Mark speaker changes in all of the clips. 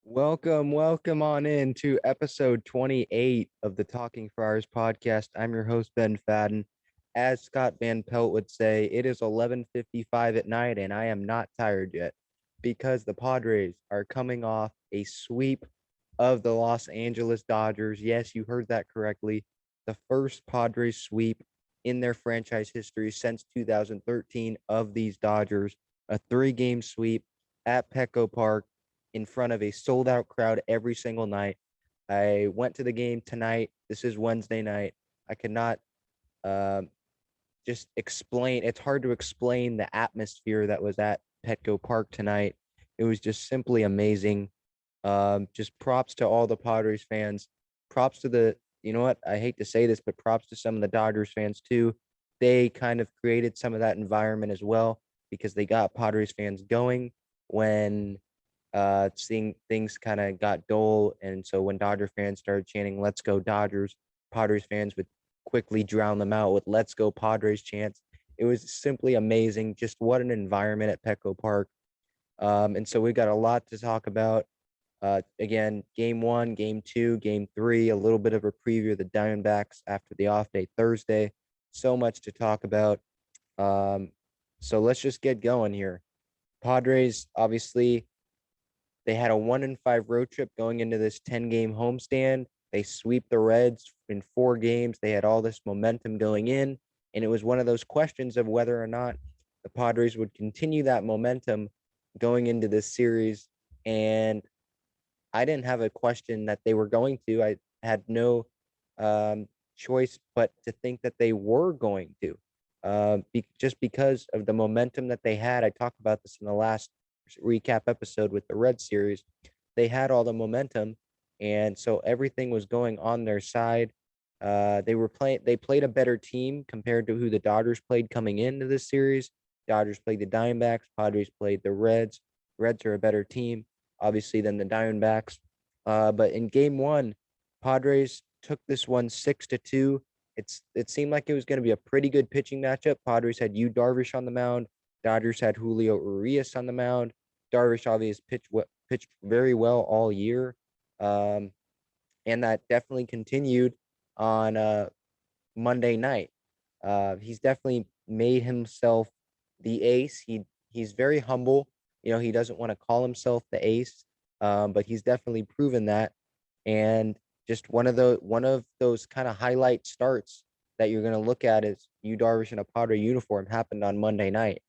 Speaker 1: Welcome on in to episode 28 of the Talking Friars podcast. I'm your host, Ben Fadden. As Scott Van Pelt would say, it is 11:55 at night and I am not tired yet because the Padres are coming off a sweep of the Los Angeles Dodgers. Yes, you heard that correctly. The first Padres sweep in their franchise history since 2013 of these Dodgers, a three-game sweep at Petco Park in front of a sold out crowd every single night. I went to the game tonight. This is Wednesday night. I could not um, just explain. It's hard to explain the atmosphere that was at Petco Park tonight. It was just simply amazing. Just props to all the Padres fans. Props to you know what? I hate to say this, but props to some of the Dodgers fans too. They kind of created some of that environment as well because they got Padres fans going when seeing things kind of got dull. And so when Dodger fans started chanting, "Let's go Dodgers," Padres fans would quickly drown them out with "Let's go Padres" chants. It was simply amazing. Just what an environment at Petco Park. And so we got a lot to talk about. Again, game one, game two, game three, a little bit of a preview of the Diamondbacks after the off day Thursday. So much to talk about. Um, so let's just get going here. Padres, obviously, they had a 1-5 road trip going into this 10-game homestand. They sweep the Reds in 4 games. They had all this momentum going in, and it was one of those questions of whether or not the Padres would continue that momentum going into this series. And I didn't have a question that they were going to. I had no choice but to think that they were going to, just because of the momentum that they had. I talked about this in the last recap episode with the Red series. They had all the momentum, and so everything was going on their side. They played a better team compared to who the Dodgers played coming into this series. Dodgers played the Diamondbacks, Padres played the Reds. Reds are a better team, obviously, than the Diamondbacks. But in game one, Padres took this one 6-2. It seemed like it was going to be a pretty good pitching matchup. Padres had Yu Darvish on the mound. Dodgers had Julio Urias on the mound. Darvish obviously pitched very well all year, um, and that definitely continued on Monday night. He's definitely made himself the ace. He's very humble. You know, he doesn't want to call himself the ace, but he's definitely proven that. And just one of those kind of highlight starts that you're going to look at is Yu Darvish in a Padre uniform happened on Monday night.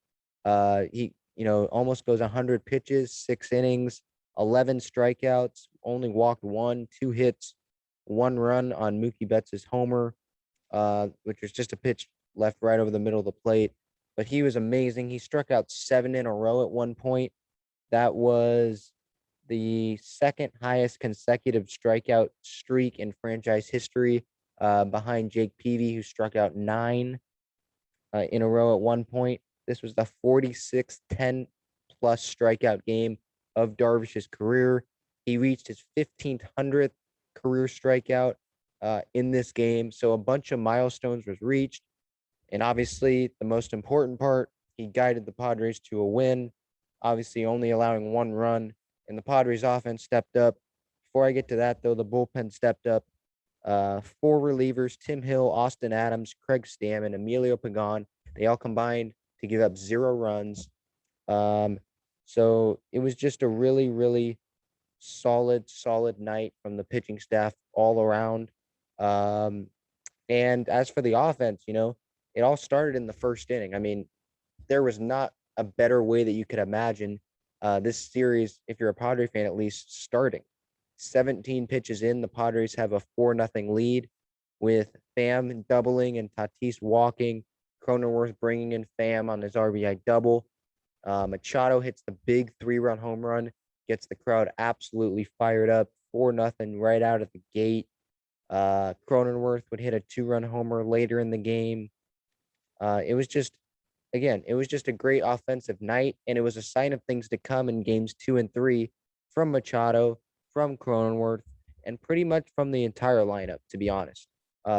Speaker 1: He almost goes 100 pitches, 6 innings, 11 strikeouts, only walked one, 2 hits, 1 run on Mookie Betts' homer, which was just a pitch left right over the middle of the plate. But he was amazing. He struck out 7 in a row at one point. That was the second highest consecutive strikeout streak in franchise history, behind Jake Peavy, who struck out 9 in a row at one point. This was the 46th 10-plus strikeout game of Darvish's career. He reached his 1500th career strikeout in this game. So a bunch of milestones was reached. And obviously, the most important part, he guided the Padres to a win, obviously only allowing 1 run. And the Padres offense stepped up. Before I get to that, though, the bullpen stepped up. 4 relievers, Tim Hill, Austin Adams, Craig Stammen, Emilio Pagan. They all combined to give up 0 runs. Um, so it was just a really, really solid night from the pitching staff all around. Um, and as for the offense, it all started in the first inning. I mean, there was not a better way that you could imagine this series, if you're a Padre fan, at least starting. 17 pitches in, the Padres have a 4-0 lead with Pham doubling and Tatis walking. Cronenworth bringing in Pham on his RBI double. Machado hits the big 3-run home run, gets the crowd absolutely fired up. 4-0 right out of the gate. Cronenworth would hit a 2-run homer later in the game. It was just a great offensive night, and it was a sign of things to come in games 2 and 3 from Machado, from Cronenworth, and pretty much from the entire lineup, to be honest.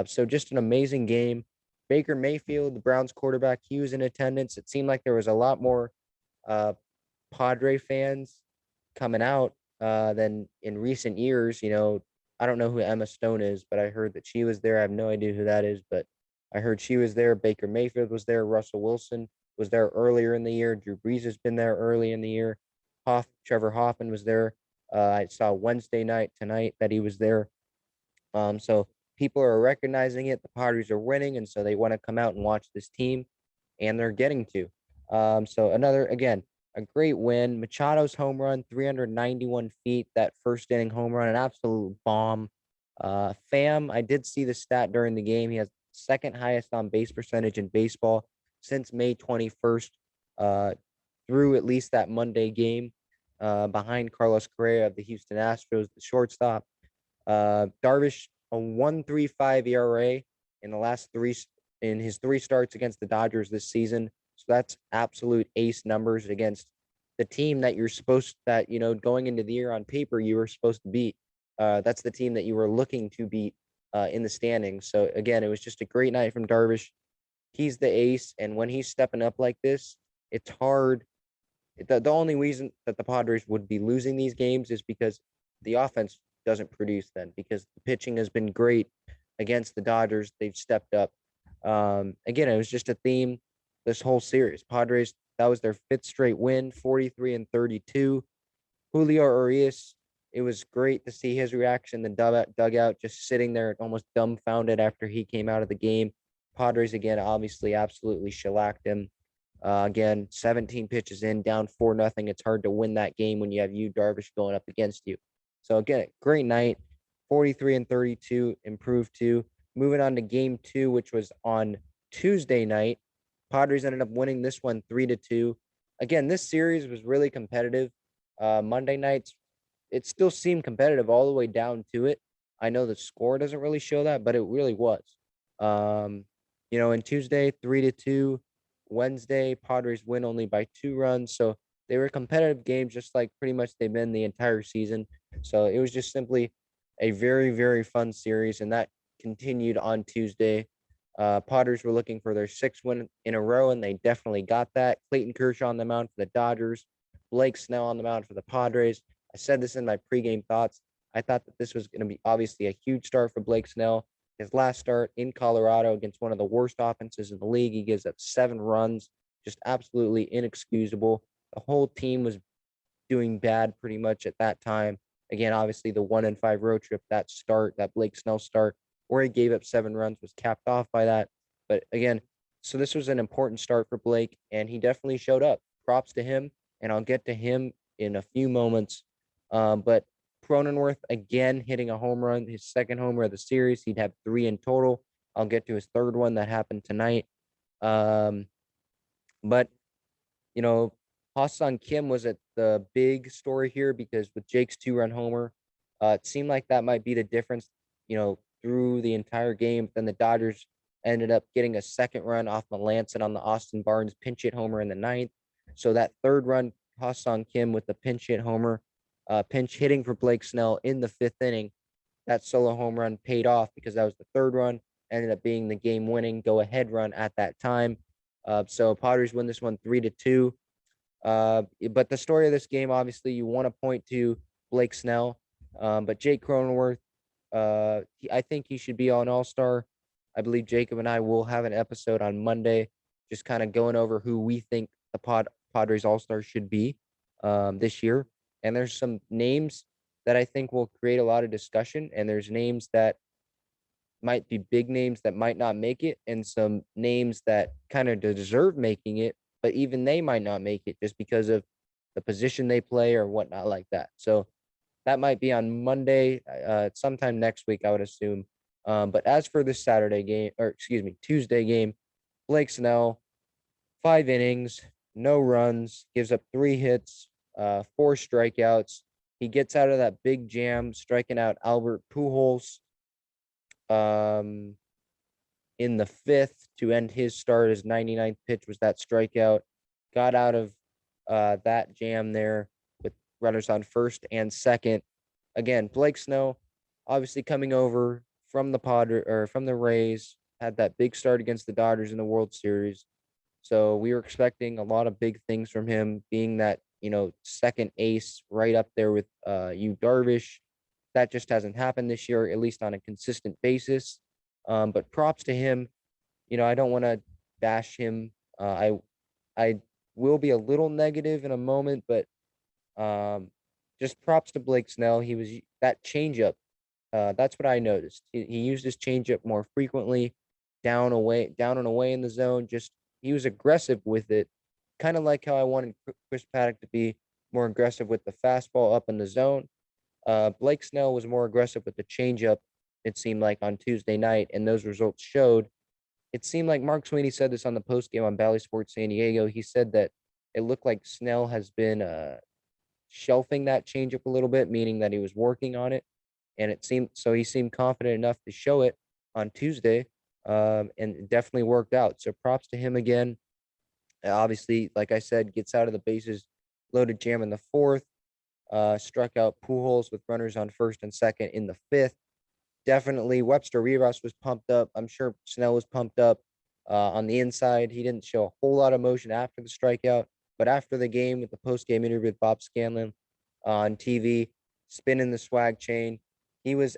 Speaker 1: So just an amazing game. Baker Mayfield, the Browns quarterback, he was in attendance. It seemed like there was a lot more Padre fans coming out than in recent years. I don't know who Emma Stone is, but I heard that she was there. I have no idea who that is, but I heard she was there. Baker Mayfield was there. Russell Wilson was there earlier in the year. Drew Brees has been there early in the year. Trevor Hoffman was there. I saw Wednesday night tonight that he was there. So people are recognizing it. The Padres are winning, and so they want to come out and watch this team, and they're getting to. So another again a great win. Machado's home run, 391 feet. That first inning home run, an absolute bomb. I did see the stat during the game. He has second highest on base percentage in baseball since May 21st, through at least that Monday game, behind Carlos Correa of the Houston Astros, the shortstop. Darvish, a 1.35 ERA in the last in his three starts against the Dodgers this season. So that's absolute ace numbers against the team that going into the year on paper you were supposed to beat. That's the team that you were looking to beat in the standings. So again, it was just a great night from Darvish. He's the ace, and when he's stepping up like this, it's hard. The only reason that the Padres would be losing these games is because the offense doesn't produce then, because the pitching has been great against the Dodgers. They've stepped up. Again, it was just a theme this whole series. Padres, that was their fifth straight win, 43-32. Julio Urias, it was great to see his reaction, the dugout, just sitting there almost dumbfounded after he came out of the game. Padres, again, obviously absolutely shellacked him. Again, 17 pitches in, down 4-0. It's hard to win that game when you have Darvish going up against you. So again, great night. 43-32, improved to. Moving on to game 2, which was on Tuesday night. Padres ended up winning this one 3-2. Again, this series was really competitive. Monday nights, it still seemed competitive all the way down to it. I know the score doesn't really show that, but it really was. And Tuesday, 3-2. Wednesday, Padres win only by 2 runs. So they were competitive games, just like pretty much they've been the entire season. So it was just simply a very, very fun series, and that continued on Tuesday. Padres were looking for their 6th win in a row, and they definitely got that. Clayton Kershaw on the mound for the Dodgers, Blake Snell on the mound for the Padres. I said this in my pregame thoughts. I thought that this was going to be obviously a huge start for Blake Snell. His last start in Colorado against one of the worst offenses in the league, he gives up 7 runs, just absolutely inexcusable. The whole team was doing bad pretty much at that time. Again, obviously the 1-5 road trip, that Blake Snell start, where he gave up 7 runs, was capped off by that. But again, so this was an important start for Blake, and he definitely showed up. Props to him, and I'll get to him in a few moments. But Cronenworth again hitting a home run, his second homer of the series. He'd have 3 in total. I'll get to his third one that happened tonight. But Ha-Seong Kim was at the big story here, because with Jake's 2-run homer, it seemed like that might be the difference, through the entire game. Then the Dodgers ended up getting a second run off Melanson on the Austin Barnes pinch hit homer in the 9th. So that third run, Ha-Seong Kim with the pinch hit homer, pinch hitting for Blake Snell in the 5th inning. That solo home run paid off, because that was the third run, ended up being the game-winning go-ahead run at that time. So Padres win this one 3-2. But the story of this game, obviously, you want to point to Blake Snell, but Jake Cronenworth, I think he should be on All-Star. I believe Jacob and I will have an episode on Monday, just kind of going over who we think the Padres All-Star should be this year. And there's some names that I think will create a lot of discussion, and there's names that might be big names that might not make it, and some names that kind of deserve making it, but even they might not make it just because of the position they play or whatnot like that. So that might be on Monday, sometime next week, I would assume. But as for this Tuesday game, Blake Snell, 5 innings, no runs, gives up 3 hits, 4 strikeouts. He gets out of that big jam, striking out Albert Pujols in the 5th to end his start. His 99th pitch was that strikeout. Got out of that jam there with runners on first and second. Again, Blake Snell, obviously coming over from the Rays, had that big start against the Dodgers in the World Series. So we were expecting a lot of big things from him, being that second ace right up there with you Darvish. That just hasn't happened this year, at least on a consistent basis. But props to him. I don't want to bash him. I will be a little negative in a moment, but um, just props to Blake Snell. He was that changeup. That's what I noticed. He used his changeup more frequently, down and away in the zone. Just he was aggressive with it, kind of like how I wanted Chris Paddock to be more aggressive with the fastball up in the zone. Blake Snell was more aggressive with the changeup. It seemed like on Tuesday night, and those results showed. It seemed like Mark Sweeney said this on the post game on Bally Sports San Diego. He said that it looked like Snell has been shelving that changeup a little bit, meaning that he was working on it, and he seemed confident enough to show it on Tuesday, and it definitely worked out. So props to him again. Obviously, like I said, gets out of the bases loaded jam in the fourth. Struck out Pujols with runners on first and second in the fifth. Definitely, Webster Rivas was pumped up. I'm sure Snell was pumped up on the inside. He didn't show a whole lot of emotion after the strikeout, but after the game with the post-game interview with Bob Scanlon on TV, spinning the swag chain, he was.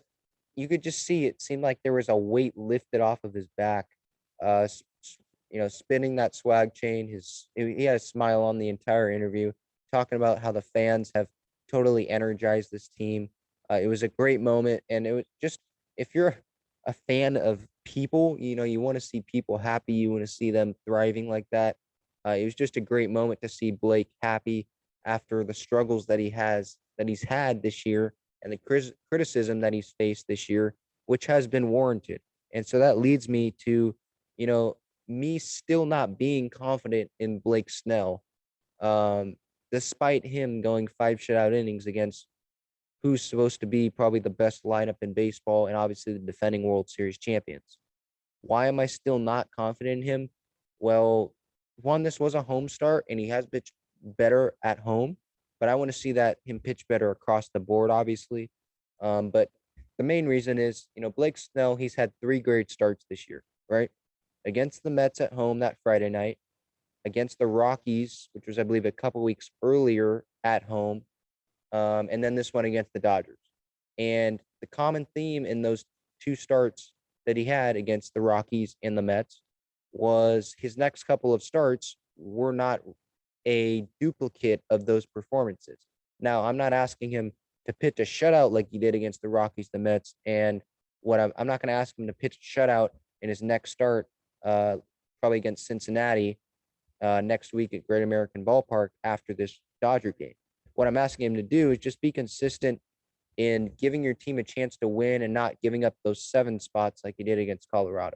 Speaker 1: You could just see it seemed like there was a weight lifted off of his back. Uh, spinning that swag chain. He had a smile on the entire interview, talking about how the fans have totally energized this team. It was a great moment, and it was just if you're a fan of people, you want to see people happy, you want to see them thriving like that. It was just a great moment to see Blake happy after the struggles that he's had this year and the criticism that he's faced this year, which has been warranted. And so that leads me to, you know, me still not being confident in Blake Snell, um, despite him going 5 shutout innings against who's supposed to be probably the best lineup in baseball and obviously the defending World Series champions. Why am I still not confident in him? Well, one, this was a home start and he has pitched better at home, but I want to see that him pitch better across the board, obviously. But the main reason is, Blake Snell, he's had 3 great starts this year, right? Against the Mets at home that Friday night, against the Rockies, which was, I believe, a couple weeks earlier at home, and then this one against the Dodgers. And the common theme in those 2 starts that he had against the Rockies and the Mets was his next couple of starts were not a duplicate of those performances. Now, I'm not asking him to pitch a shutout like he did against the Rockies, the Mets, and I'm not going to ask him to pitch a shutout in his next start, probably against Cincinnati next week at Great American Ballpark after this Dodger game. What I'm asking him to do is just be consistent in giving your team a chance to win and not giving up those 7 spots like he did against Colorado.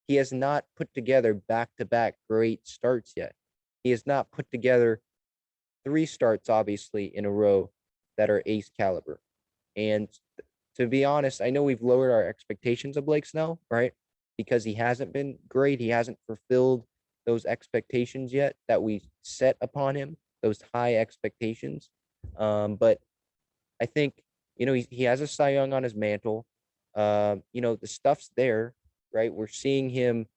Speaker 1: He has not put together back-to-back great starts yet. He has not put together 3 starts, obviously, in a row that are ace caliber. And to be honest, I know we've lowered our expectations of Blake Snell, right? Because he hasn't been great. He hasn't fulfilled those expectations yet that we set upon him, those high expectations. But I think, he has a Cy Young on his mantle. The stuff's there, right? We're seeing him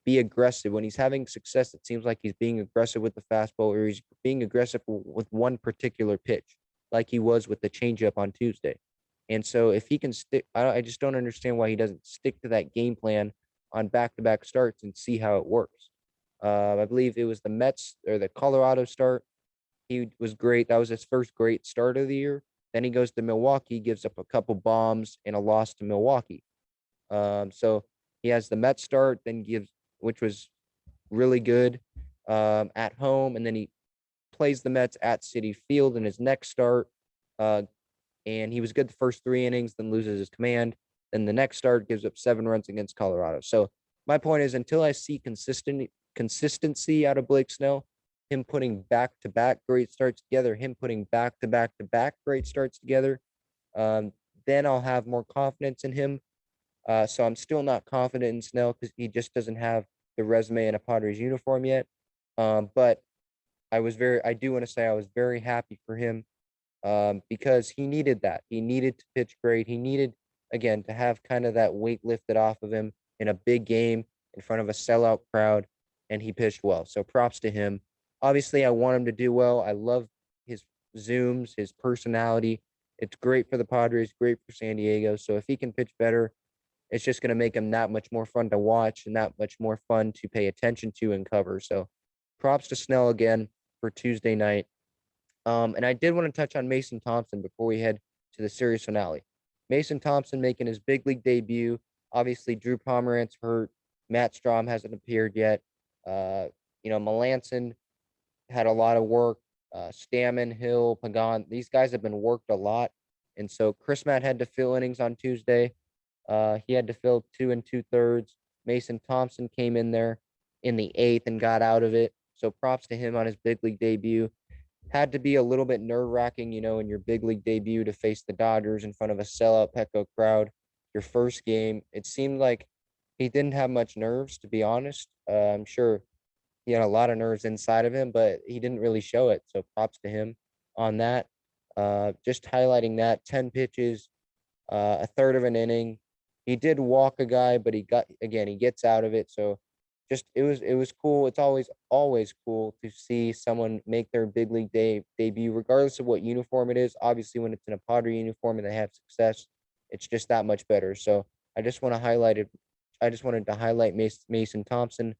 Speaker 1: be aggressive. When he's having success, it seems like he's being aggressive with the fastball or he's being aggressive with one particular pitch, like he was with the changeup on Tuesday. And so if he can stick, I just don't understand why he doesn't stick to that game plan on back-to-back starts and see how it works. I believe it was the Mets or the Colorado start. He was great. That was his first great start of the year. Then he goes to Milwaukee, gives up a couple bombs and a loss to Milwaukee. So he has the Mets start, then which was really good at home, and then he plays the Mets at Citi Field in his next start. And he was good the first 3 innings, then loses his command. Then the next start gives up 7 runs against Colorado. So my point is, until I see consistency out of Blake Snell, him putting back-to-back great starts together, him putting back-to-back-to-back great starts together, then I'll have more confidence in him. So I'm still not confident in Snell because he just doesn't have the resume in a Padres uniform yet. But I do want to say I was very happy for him because he needed that. He needed to pitch great. He needed, again, to have kind of that weight lifted off of him in a big game in front of a sellout crowd, and he pitched well. So props to him. Obviously, I want him to do well. I love his zooms, his personality. It's great for the Padres, great for San Diego. So if he can pitch better, it's just going to make him that much more fun to watch and that much more fun to pay attention to and cover. So props to Snell again for Tuesday night. And I did want to touch on Mason Thompson before we head to the series finale. Mason Thompson making his big league debut. Obviously, Drew Pomerantz hurt. Matt Strom hasn't appeared yet. Uh, Melanson had a lot of work. Stammen, Hill, Pagan, these guys have been worked a lot. And so Chris Matt had to fill innings on Tuesday. He had to fill 2 2/3. Mason Thompson came in there in the eighth and got out of it. So props to him on his big league debut. Had to be a little bit nerve-wracking, in your big league debut to face the Dodgers in front of a sellout Petco crowd. Your first game, it seemed like he didn't have much nerves, to be honest. I'm sure he had a lot of nerves inside of him, but he didn't really show it. So props to him on that. Just highlighting that 10 pitches, a third of an inning. He did walk a guy, but he gets out of it. So just it was cool. It's always cool to see someone make their big league debut, regardless of what uniform it is. Obviously, when it's in a Padre uniform and they have success, it's just that much better. So I just want to highlight it. I just wanted to highlight Mason Thompson.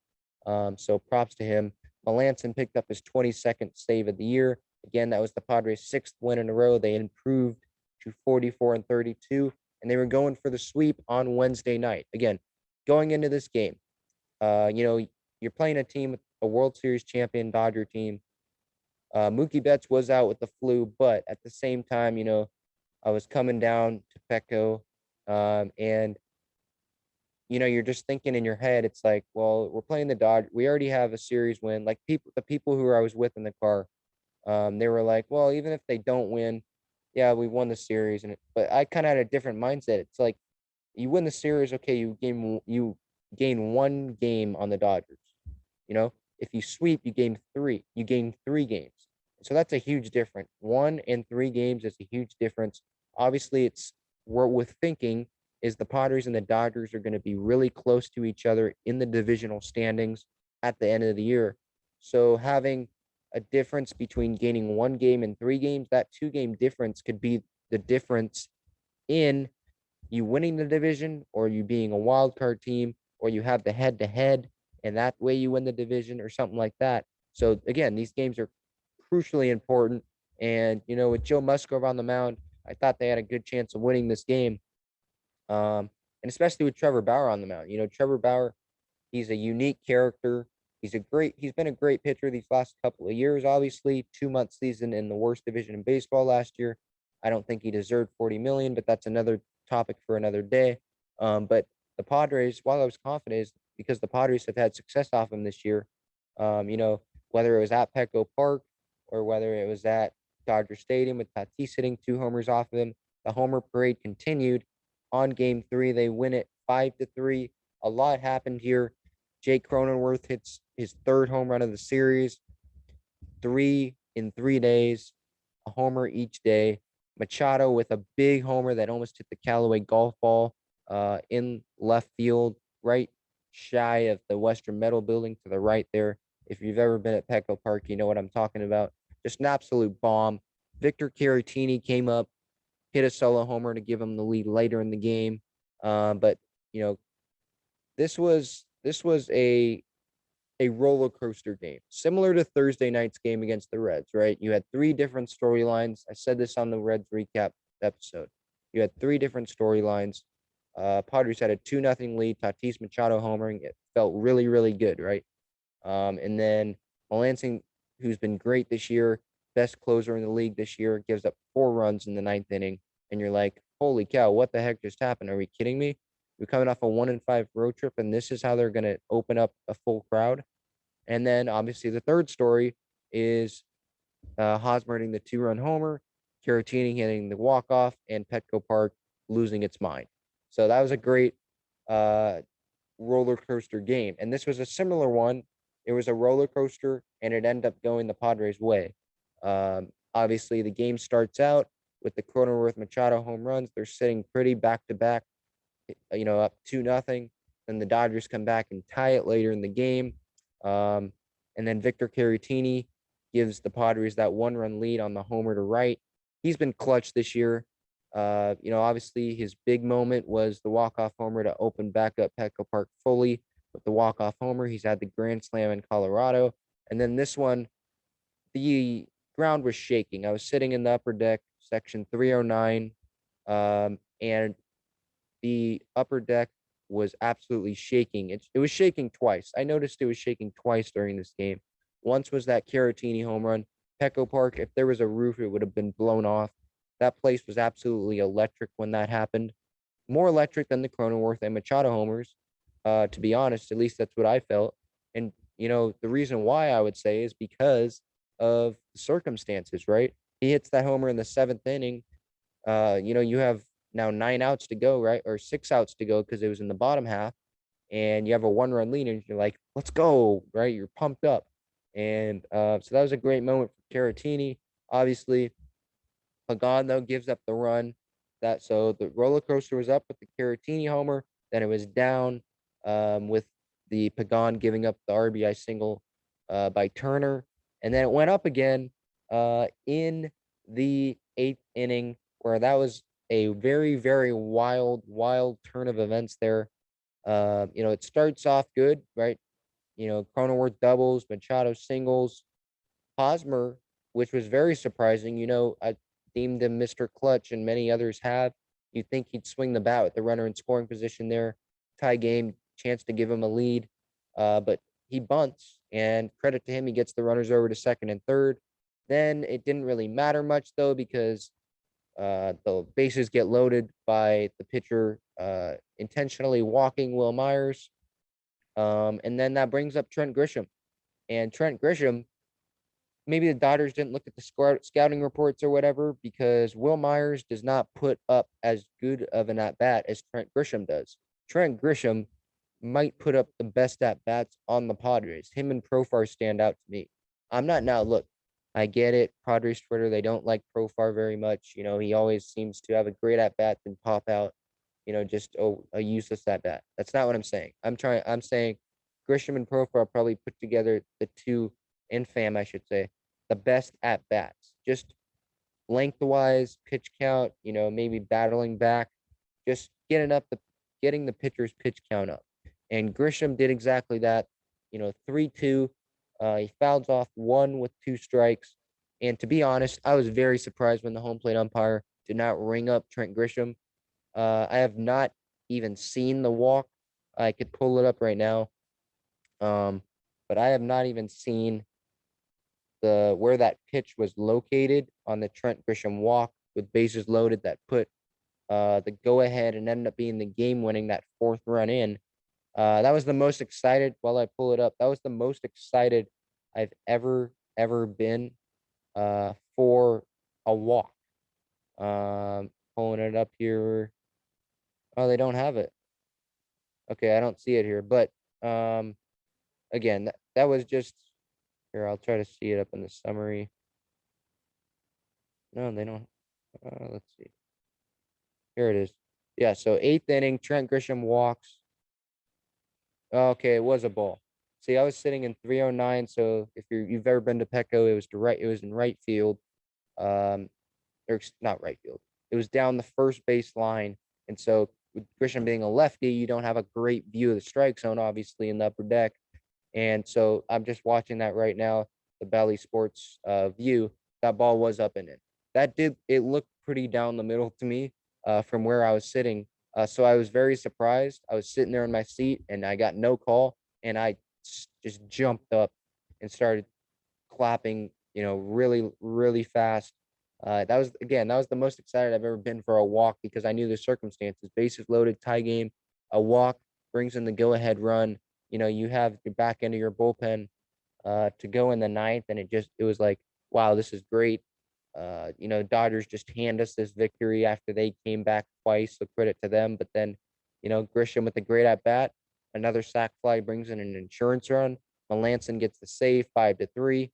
Speaker 1: So props to him. Melanson picked up his 22nd save of the year. Again, that was the Padres' sixth win in a row. They improved to 44-32, and they were going for the sweep on Wednesday night. Again, going into this game, you're playing a team, a World Series champion Dodger team. Mookie Betts was out with the flu, but at the same time, I was coming down to Petco, and you're just thinking in your head, it's like, well, we're playing the Dodgers. We already have a series win. Like the people who I was with in the car, they were like, well, even if they don't win, yeah, we won the series. But I kind of had a different mindset. It's like you win the series, okay, you gain one game on the Dodgers. If you sweep, you gain three. You gain 3 games. So that's a huge difference. 1 and 3 games is a huge difference. Obviously, it's we're with thinking is the Padres and the Dodgers are going to be really close to each other in the divisional standings at the end of the year. So having a difference between gaining 1 game and 3 games, that 2 game difference could be the difference in you winning the division or you being a wild card team or you have the head to head and that way you win the division or something like that. So again, these games are crucially important. And with Joe Musgrove on the mound, I thought they had a good chance of winning this game. And especially with Trevor Bauer on the mound. Trevor Bauer, he's a unique character. He's been a great pitcher these last couple of years, obviously. 2 month season in the worst division in baseball last year. I don't think he deserved 40 million, but that's another topic for another day. But the Padres, while I was confident, is because the Padres have had success off him this year. Whether it was at Petco Park or whether it was at Dodger Stadium with Tatis hitting 2 homers off of him, the homer parade continued. On game 3, they win it 5-3. A lot happened here. Jake Cronenworth hits his 3rd home run of the series. 3 in 3 days, a homer each day. Machado with a big homer that almost hit the Callaway golf ball in left field, right shy of the Western Metal Building to the right there. If you've ever been at Petco Park, you know what I'm talking about. Just an absolute bomb. Victor Caratini came up, hit a solo homer to give him the lead later in the game. But this was a roller coaster game, similar to Thursday night's game against the Reds, right? You had 3 different storylines. I said this on the Reds recap episode. You had 3 different storylines. Padres had a 2-0 lead. Tatis Machado homering. It felt really, really good, right? And then Melanson, who's been great this year, best closer in the league this year, gives up 4 runs in the 9th inning. And you're like, holy cow, what the heck just happened? Are we kidding me? We're coming off a 1-5 road trip, and this is how they're going to open up a full crowd. And then obviously the third story is Hosmer hitting the 2-run homer, Caratini hitting the walk-off, and Petco Park losing its mind. So that was a great roller coaster game. And this was a similar one. It was a roller coaster, and it ended up going the Padres' way. Obviously, the game starts out with the Cronenworth Machado home runs. They're sitting pretty back-to-back, up 2-0. Then the Dodgers come back and tie it later in the game. And then Victor Caratini gives the Padres that 1-run lead on the homer to right. He's been clutch this year. Obviously his big moment was the walk-off homer to open back up Petco Park fully with the walk-off homer. He's had the grand slam in Colorado. And then this one, the ground was shaking. I was sitting in the upper deck, section 309, and the upper deck was absolutely shaking. It was shaking twice. I noticed it was shaking twice during this game. Once was that Caratini home run. Petco Park, if there was a roof, it would have been blown off. That place was absolutely electric when that happened. More electric than the Cronenworth and Machado homers. To be honest, at least that's what I felt. And, the reason why I would say is because of the circumstances, right? He hits that homer in the seventh inning. You have now 9 outs to go, right? Or 6 outs to go because it was in the bottom half. And you have a 1-run lead and you're like, let's go, right? You're pumped up. And so that was a great moment for Caratini. Obviously, Pagan, though, gives up the run. So the roller coaster was up with the Caratini homer. Then it was down with the Pagan giving up the RBI single by Turner. And then it went up again in the 8th inning, where that was a very, very wild turn of events there. It starts off good, right? Cronenworth doubles, Machado singles, Hosmer, which was very surprising. I deemed him Mr. Clutch, and many others have. You'd think he'd swing the bat with the runner in scoring position there. Tie game, chance to give him a lead. But he bunts, and credit to him, he gets the runners over to second and third. Then it didn't really matter much, though, because the bases get loaded by the pitcher intentionally walking Will Myers. And then that brings up Trent Grisham. And Trent Grisham, maybe the Dodgers didn't look at the scouting reports or whatever, because Will Myers does not put up as good of an at-bat as Trent Grisham does. Trent Grisham might put up the best at-bats on the Padres. Him and Profar stand out to me. Look, I get it. Padres Twitter, they don't like Profar very much. He always seems to have a great at-bat and pop out, just a useless at-bat. That's not what I'm saying. I'm saying Grisham and Profar probably put together the two, and Pham, I should say, the best at bats, just lengthwise, pitch count, maybe battling back, just getting the pitcher's pitch count up. And Grisham did exactly that. 3-2. He fouls off 1 with 2 strikes. And to be honest, I was very surprised when the home plate umpire did not ring up Trent Grisham. I have not even seen the walk. I could pull it up right now. But I have not even seen where that pitch was located on the Trent Grisham walk with bases loaded that put the go ahead and ended up being the game winning, that 4th run in. That was the most excited, while I pull it up, that was the most excited I've ever been for a walk. Pulling it up here. Oh, they don't have it. Okay, I don't see it here, but again, that was just here. I'll try to see it up in the summary. No, they don't. Let's see. Here it is. Yeah, so 8th inning, Trent Grisham walks. Okay, it was a ball. See, I was sitting in 309, so if you've ever been to Petco, it was in right field. Or not right field. It was down the first base line. And so with Grisham being a lefty, you don't have a great view of the strike zone, obviously, in the upper deck. And so I'm just watching that right now, the Bally Sports view. That ball was up and in. It looked pretty down the middle to me from where I was sitting. So I was very surprised. I was sitting there in my seat and I got no call. And I just jumped up and started clapping, really, really fast. That was the most excited I've ever been for a walk, because I knew the circumstances. Bases loaded, tie game, a walk brings in the go-ahead run. You have the back end of your bullpen to go in the 9th, and it was like, wow, this is great. Dodgers just hand us this victory after they came back twice, so credit to them. But then, Grisham with a great at bat, another sac fly brings in an insurance run. Melanson gets the save, 5-3.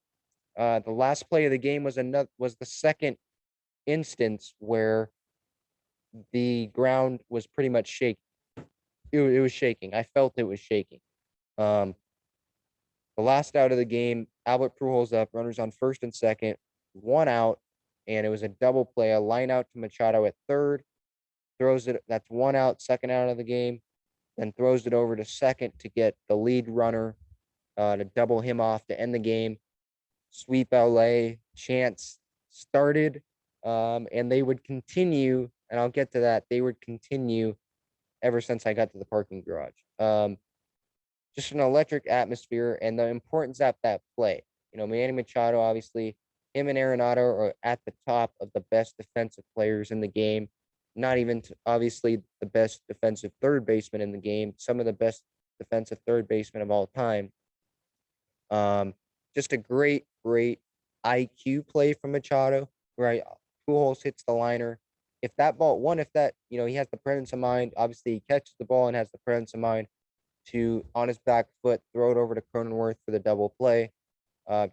Speaker 1: The last play of the game was the second instance where the ground was pretty much shaking. It was shaking. I felt it was shaking. The last out of the game, Albert Pujols up, runners on first and second, 1 out, and it was a double play, a line out to Machado at third, throws it. That's 1 out, second out of the game, then throws it over to second to get the lead runner to double him off to end the game. Sweep LA, chance started, and they would continue, and I'll get to that. They would continue ever since I got to the parking garage. Just an electric atmosphere and the importance of that play. Manny Machado, obviously, him and Arenado are at the top of the best defensive players in the game. Not even obviously the best defensive third baseman in the game, some of the best defensive third baseman of all time. Just a great, great IQ play from Machado, right? Pujols hits the liner. If that ball, he has the presence of mind. Obviously, he catches the ball and has the presence of mind to, on his back foot, throw it over to Cronenworth for the double play.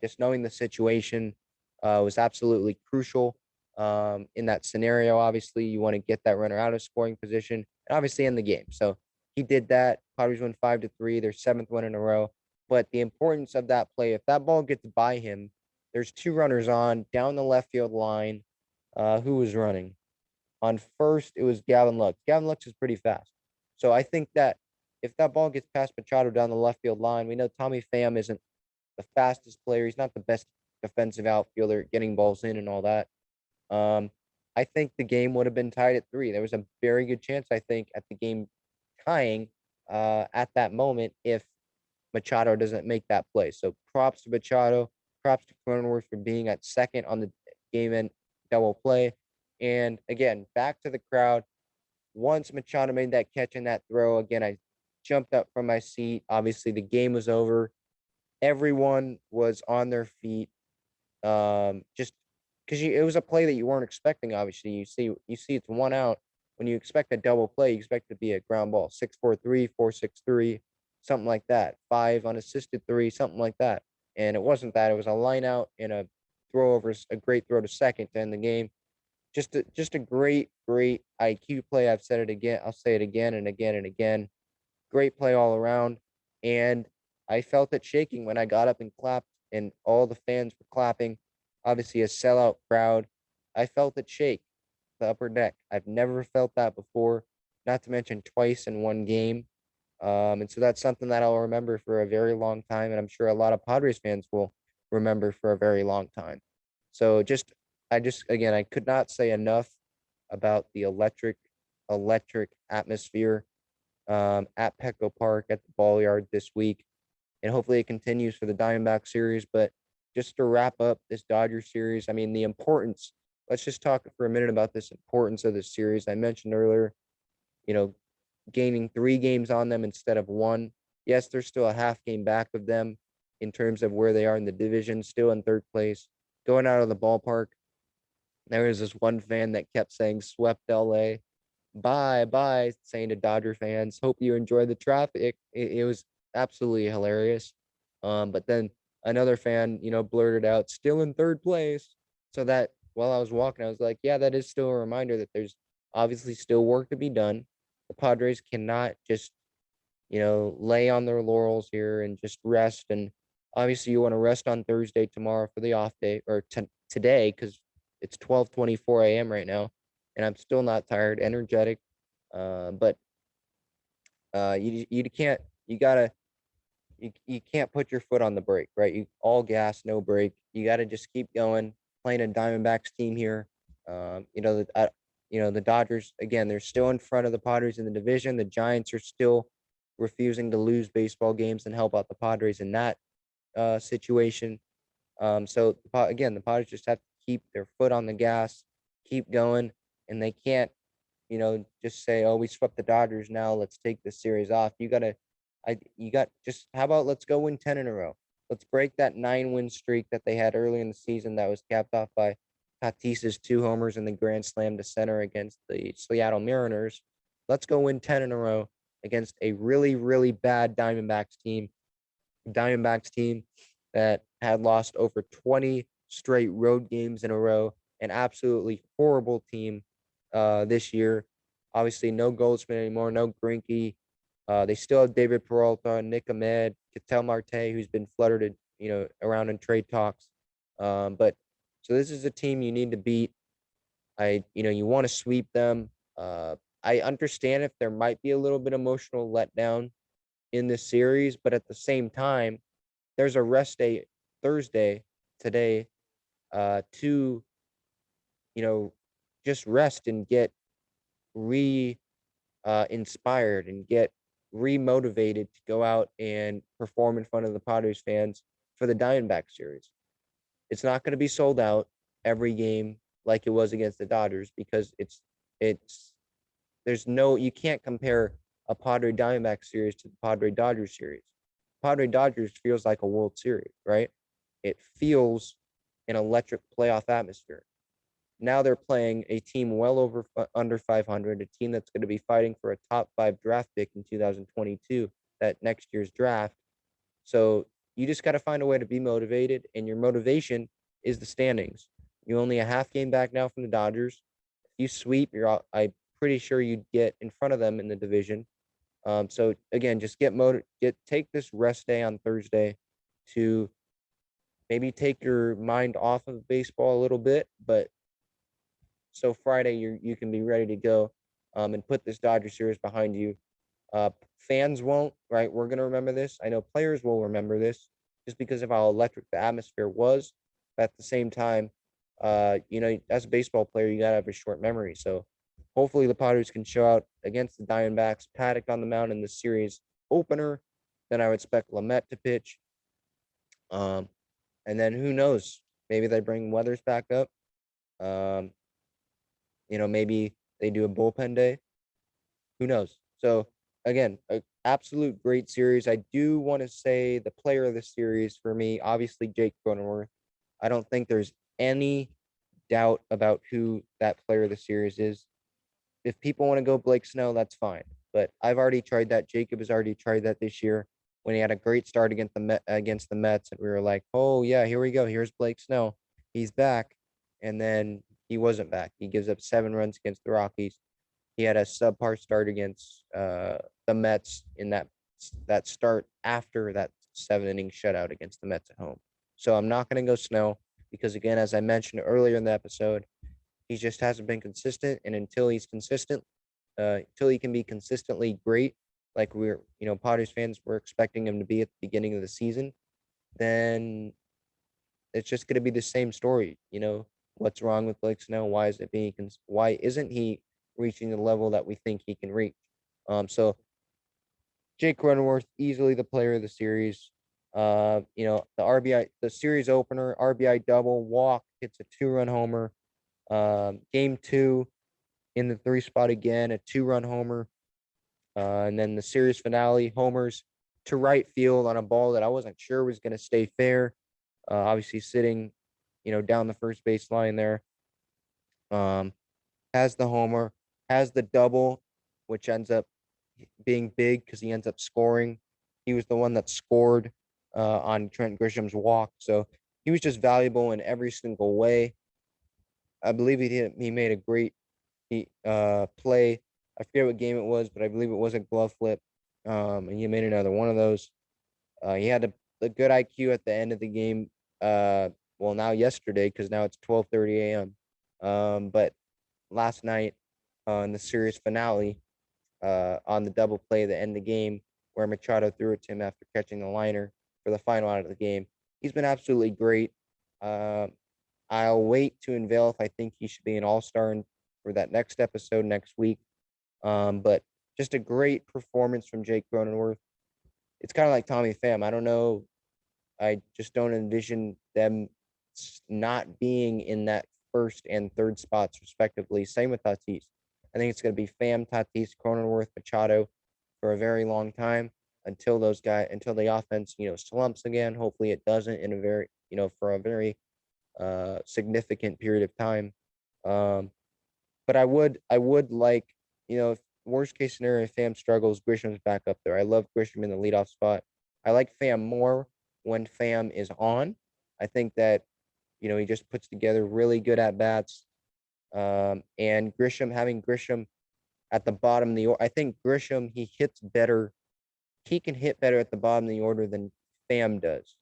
Speaker 1: Just knowing the situation was absolutely crucial in that scenario. Obviously, you want to get that runner out of scoring position and obviously in the game. So he did that. Padres win 5-3, their 7th win in a row. But the importance of that play, if that ball gets by him, there's 2 runners on down the left field line. Who was running? On first, it was Gavin Lux. Gavin Lux is pretty fast. So I think that if that ball gets past Machado down the left field line, we know Tommy Pham isn't the fastest player. He's not the best defensive outfielder getting balls in and all that. I think the game would have been tied at 3. There was a very good chance, I think, at the game tying at that moment if Machado doesn't make that play. So props to Machado, props to Cronenworth for being at second on the game end double play. And again, back to the crowd. Once Machado made that catch and that throw, again, I jumped up from my seat. Obviously, the game was over. Everyone was on their feet. Just because it was a play that you weren't expecting. Obviously, you see it's 1 out. When you expect a double play, you expect it to be a ground ball, 6-4-3, 4-6-3, something like that. 5 unassisted 3, something like that. And it wasn't that. It was a line out and a great throw to second to end the game. Just a great, great IQ play. I've said it again. I'll say it again and again and again. Great play all around. And I felt it shaking when I got up and clapped and all the fans were clapping. Obviously a sellout crowd. I felt it shake the upper deck. I've never felt that before, not to mention twice in one game. And so that's something that I'll remember for a very long time. And I'm sure a lot of Padres fans will remember for a very long time. So again, I could not say enough about the electric atmosphere at Petco Park at the Ball Yard this week. And hopefully it continues for the Diamondback series. But just to wrap up this Dodgers series, I mean, the importance, let's just talk for a minute about this importance of this series. I mentioned earlier, gaining 3 games on them instead of 1. Yes, there's still a half game back of them in terms of where they are in the division, still in 3rd place. Going out of the ballpark, there was this one fan that kept saying swept LA. Bye, saying to Dodger fans, hope you enjoy the traffic. It was absolutely hilarious. But then another fan, blurted out, still in 3rd place. So that while I was walking, I was like, yeah, that is still a reminder that there's obviously still work to be done. The Padres cannot just, lay on their laurels here and just rest. And obviously you want to rest on Thursday, tomorrow for the off day, or today, because it's 12:24 a.m. right now, and I'm still not tired, energetic. But you can't, you can't put your foot on the brake, right? You all gas, no brake. You got to just keep going. Playing a Diamondbacks team here. The Dodgers, again, they're still in front of the Padres in the division. The Giants are still refusing to lose baseball games and help out the Padres in that situation. So again, the Padres just have to keep their foot on the gas, keep going, and they can't, just say, "Oh, we swept the Dodgers. Now let's take this series off." How about let's go win 10 in a row? Let's break that 9-win streak that they had early in the season that was capped off by Tatis's 2 homers in the grand slam to center against the Seattle Mariners. Let's go win 10 in a row against a really, really bad Diamondbacks team that had lost over 20 straight road games in a row, an absolutely horrible team this year. Obviously, no Goldsmith anymore, no Greinke. They still have David Peralta, Nick Ahmed, Ketel Marte, who's been fluttered, around in trade talks. But so this is a team you need to beat. You want to sweep them. I understand if there might be a little bit emotional letdown in this series, but at the same time, there's a rest day Thursday today to you know just rest and get re inspired and get re-motivated to go out and perform in front of the Padres fans for the Diamondback series. It's not going to be sold out every game like it was against the Dodgers because it's there's no you can't compare a Padre Diamondback series to the Padre Dodgers series. Padre Dodgers feels like a World Series, right? It feels an electric playoff atmosphere. Now they're playing a team well over under 500, a team that's going to be fighting for a top 5 draft pick in 2022, that next year's draft. So you just got to find a way to be motivated, and your motivation is the standings. You're only a half game back now from the Dodgers. If you sweep, I'm pretty sure you'd get in front of them in the division. So again, just take this rest day on Thursday to maybe take your mind off of baseball a little bit, but so Friday you can be ready to go, and put this Dodger series behind you. Fans won't, right? We're gonna remember this. I know players will remember this just because of how electric the atmosphere was. But at the same time, as a baseball player, you gotta have a short memory. So hopefully the Padres can show out against the Diamondbacks. Paddock on the mound in the series opener. Then I would expect Lamet to pitch. Um, and then who knows? Maybe they bring Weathers back up. Um, maybe they do a bullpen day. Who knows? So again, a absolute great series. I do want to say the player of the series for me, obviously Jake Cronenworth. I don't think there's any doubt about who that player of the series is. If people want to go Blake Snell, that's fine. But I've already tried that. Jacob has already tried that this year when he had a great start against the Mets, and we were like, "Oh yeah, here we go. Here's Blake Snell. He's back." And then he wasn't back. He gives up 7 runs against the Rockies. He had a subpar start against the Mets in that start after that 7 inning shutout against the Mets at home. So I'm not going to go Snell because, again, as I mentioned earlier in the episode, he just hasn't been consistent. And until he's consistent, until he can be consistently great, like Padres fans were expecting him to be at the beginning of the season, then it's just going to be the same story. What's wrong with Blake Snell? Why isn't he reaching the level that we think he can reach? So Jake Cronenworth, easily the player of the series. The series opener, RBI double, walk, hits a 2-run homer. Game 2 in the 3 spot again, a 2-run homer. And then the series finale, homers to right field on a ball that I wasn't sure was going to stay fair. Obviously sitting, down the first base line there. Has the homer, has the double, which ends up being big because he ends up scoring. He was the one that scored on Trent Grisham's walk. So he was just valuable in every single way. I believe he made a great play. I forget what game it was, but I believe it was a glove flip. And he made another one of those. He had a good IQ at the end of the game. Now yesterday, because now it's 12:30 a.m. But last night in the series finale, on the double play that end the game, where Machado threw it to him after catching the liner for the final out of the game. He's been absolutely great. I'll wait to unveil if I think he should be an all-star for that next episode next week. But just a great performance from Jake Cronenworth. It's kind of like Tommy Pham. I don't know. I just don't envision them not being in that first and third spots, respectively. Same with Tatis. I think it's going to be Pham, Tatis, Cronenworth, Machado for a very long time until the offense, slumps again. Hopefully it doesn't for a very significant period of time. But I would like, if worst case scenario, if Pham struggles, Grisham's back up there. I love Grisham in the leadoff spot. I like Pham more when Pham is on. I think that, he just puts together really good at bats. And having Grisham at the bottom of the order, I think Grisham, he hits better. He can hit better at the bottom of the order than Pham does.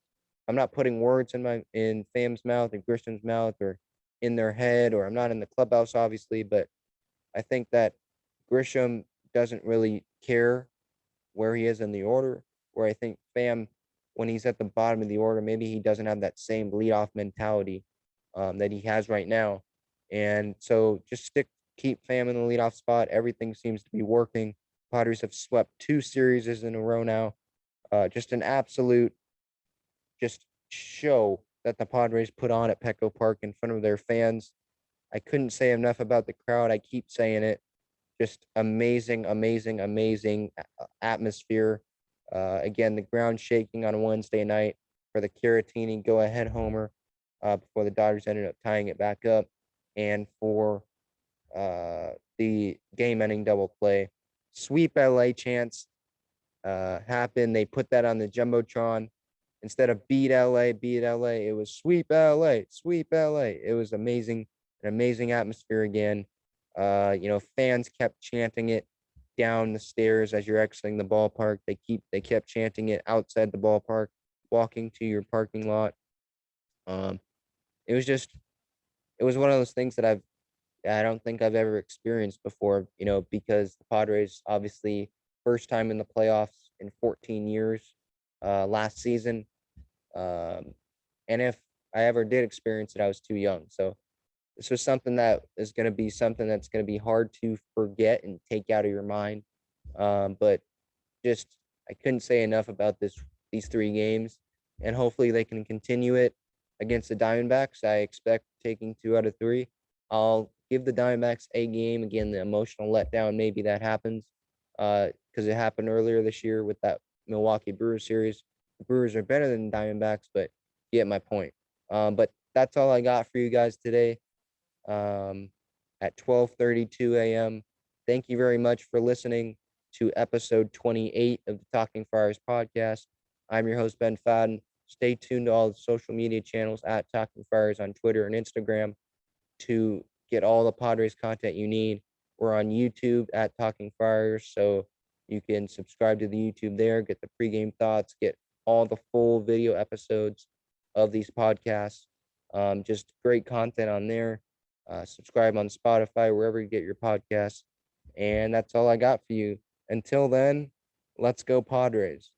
Speaker 1: I'm not putting words in Fam's mouth and Grisham's mouth or in their head, or I'm not in the clubhouse, obviously, but I think that Grisham doesn't really care where he is in the order, where I think Fam, when he's at the bottom of the order, maybe he doesn't have that same leadoff mentality that he has right now. And so just keep Fam in the leadoff spot. Everything seems to be working. Padres have swept 2 series in a row now. Just an absolute just show that the Padres put on at Petco Park in front of their fans. I couldn't say enough about the crowd. I keep saying it. Just amazing, amazing, amazing atmosphere. Again, the ground shaking on a Wednesday night for the Caratini go-ahead homer before the Dodgers ended up tying it back up, and for the game-ending double play. Sweep LA chance happened. They put that on the jumbotron instead of beat LA, beat LA. It was sweep LA, sweep LA. It was amazing, an amazing atmosphere again. Fans kept chanting it down the stairs as you're exiting the ballpark. They kept chanting it outside the ballpark, walking to your parking lot. Um, it was just it was one of those things that I don't think I've ever experienced before, because the Padres obviously first time in the playoffs in 14 years last season. Um, and if I ever did experience it, I was too young. So this was something that is going to be something that's going to be hard to forget and take out of your mind. But just I couldn't say enough about these 3 games, and hopefully they can continue it against the Diamondbacks. I expect taking 2 out of 3. I'll give the Diamondbacks a game again. The emotional letdown, maybe that happens, because it happened earlier this year with that Milwaukee Brewers series. The Brewers are better than the Diamondbacks, but you get my point. But that's all I got for you guys today. At 12:32 a.m. Thank you very much for listening to episode 28 of the Talking Friars podcast. I'm your host, Ben Fadden. Stay tuned to all the social media channels at Talking Friars on Twitter and Instagram to get all the Padres content you need. We're on YouTube at Talking Friars, so you can subscribe to the YouTube there, get the pregame thoughts, get all the full video episodes of these podcasts. Just great content on there. Subscribe on Spotify, wherever you get your podcasts. And that's all I got for you. Until then, let's go Padres.